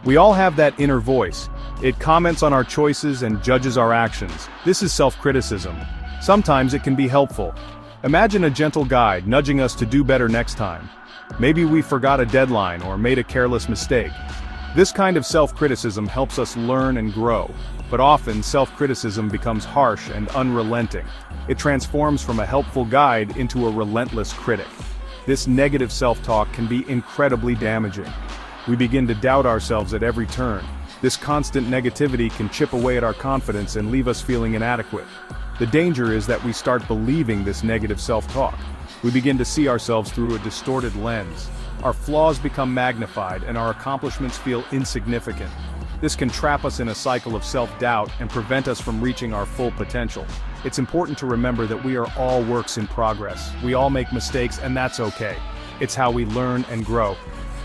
We all have that inner voice. It comments on our choices and judges our actions. This is self-criticism. Sometimes it can be helpful. Imagine a gentle guide nudging us to do better next time. Maybe we forgot a deadline or made a careless mistake. This kind of self-criticism helps us learn and grow, but often self-criticism becomes harsh and unrelenting. It transforms from a helpful guide into a relentless critic. This negative self-talk can be incredibly damaging. We begin to doubt ourselves at every turn. This constant negativity can chip away at our confidence and leave us feeling inadequate. The danger is that we start believing this negative self-talk. We begin to see ourselves through a distorted lens. Our flaws become magnified and our accomplishments feel insignificant. This can trap us in a cycle of self-doubt and prevent us from reaching our full potential. It's important to remember that we are all works in progress. We all make mistakes, and that's okay. It's how we learn and grow.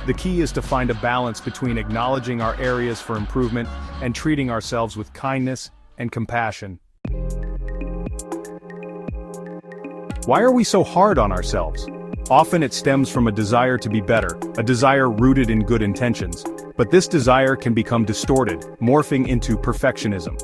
The key is to find a balance between acknowledging our areas for improvement and treating ourselves with kindness and compassion. Why are we so hard on ourselves? Often it stems from a desire to be better, a desire rooted in good intentions. But this desire can become distorted, morphing into perfectionism.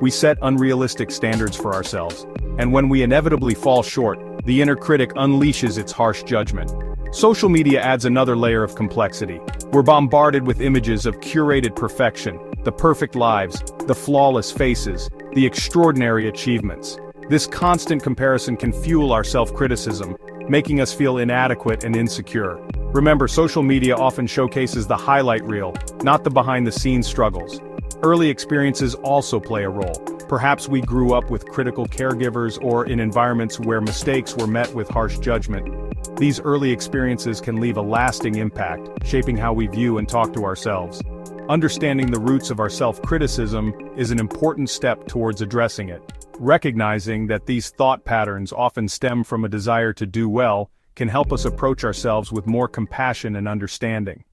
We set unrealistic standards for ourselves, and when we inevitably fall short, the inner critic unleashes its harsh judgment. Social media adds another layer of complexity. We're bombarded with images of curated perfection, the perfect lives, the flawless faces, the extraordinary achievements. This constant comparison can fuel our self-criticism, making us feel inadequate and insecure. Remember, social media often showcases the highlight reel, not the behind-the-scenes struggles. Early experiences also play a role. Perhaps we grew up with critical caregivers or in environments where mistakes were met with harsh judgment. These early experiences can leave a lasting impact, shaping how we view and talk to ourselves. Understanding the roots of our self-criticism is an important step towards addressing it. Recognizing that these thought patterns often stem from a desire to do well can help us approach ourselves with more compassion and understanding.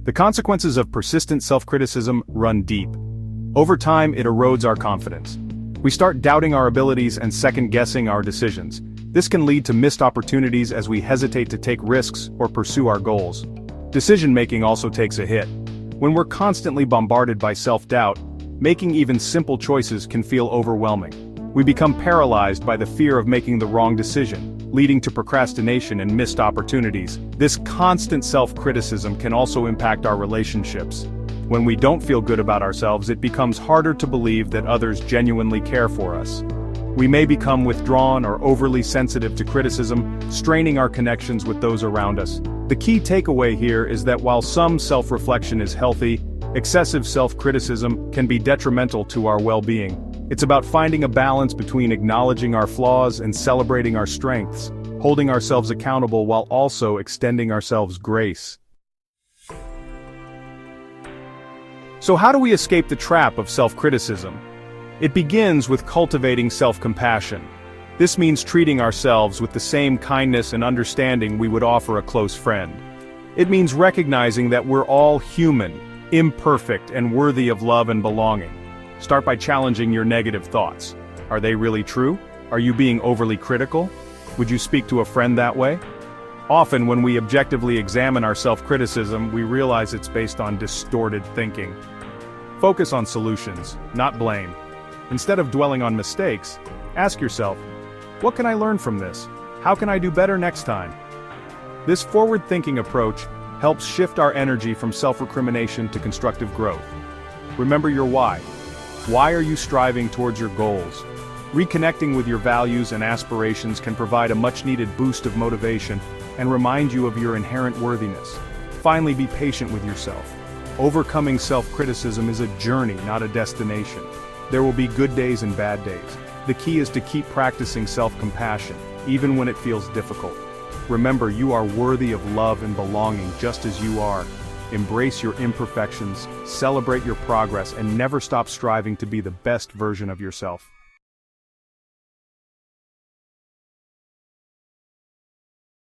The consequences of persistent self-criticism run deep. Over time, it erodes our confidence. We start doubting our abilities and second-guessing our decisions. This can lead to missed opportunities as we hesitate to take risks or pursue our goals. Decision-making also takes a hit. When we're constantly bombarded by self-doubt, making even simple choices can feel overwhelming. We become paralyzed by the fear of making the wrong decision, leading to procrastination and missed opportunities. This constant self-criticism can also impact our relationships. When we don't feel good about ourselves, it becomes harder to believe that others genuinely care for us. We may become withdrawn or overly sensitive to criticism, straining our connections with those around us. The key takeaway here is that while some self-reflection is healthy, excessive self-criticism can be detrimental to our well-being. It's about finding a balance between acknowledging our flaws and celebrating our strengths, holding ourselves accountable while also extending ourselves grace. So how do we escape the trap of self-criticism? It begins with cultivating self-compassion. This means treating ourselves with the same kindness and understanding we would offer a close friend. It means recognizing that we're all human, imperfect, and worthy of love and belonging. Start by challenging your negative thoughts. Are they really true? Are you being overly critical? Would you speak to a friend that way? Often when we objectively examine our self-criticism, we realize it's based on distorted thinking. Focus on solutions, not blame. Instead of dwelling on mistakes, ask yourself, what can I learn from this? How can I do better next time? This forward-thinking approach helps shift our energy from self-recrimination to constructive growth. Remember your why. Why are you striving towards your goals? Reconnecting with your values and aspirations can provide a much-needed boost of motivation and remind you of your inherent worthiness. Finally, be patient with yourself. Overcoming self-criticism is a journey, not a destination. There will be good days and bad days. The key is to keep practicing self-compassion, even when it feels difficult. Remember, you are worthy of love and belonging just as you are. Embrace your imperfections, celebrate your progress, and never stop striving to be the best version of yourself.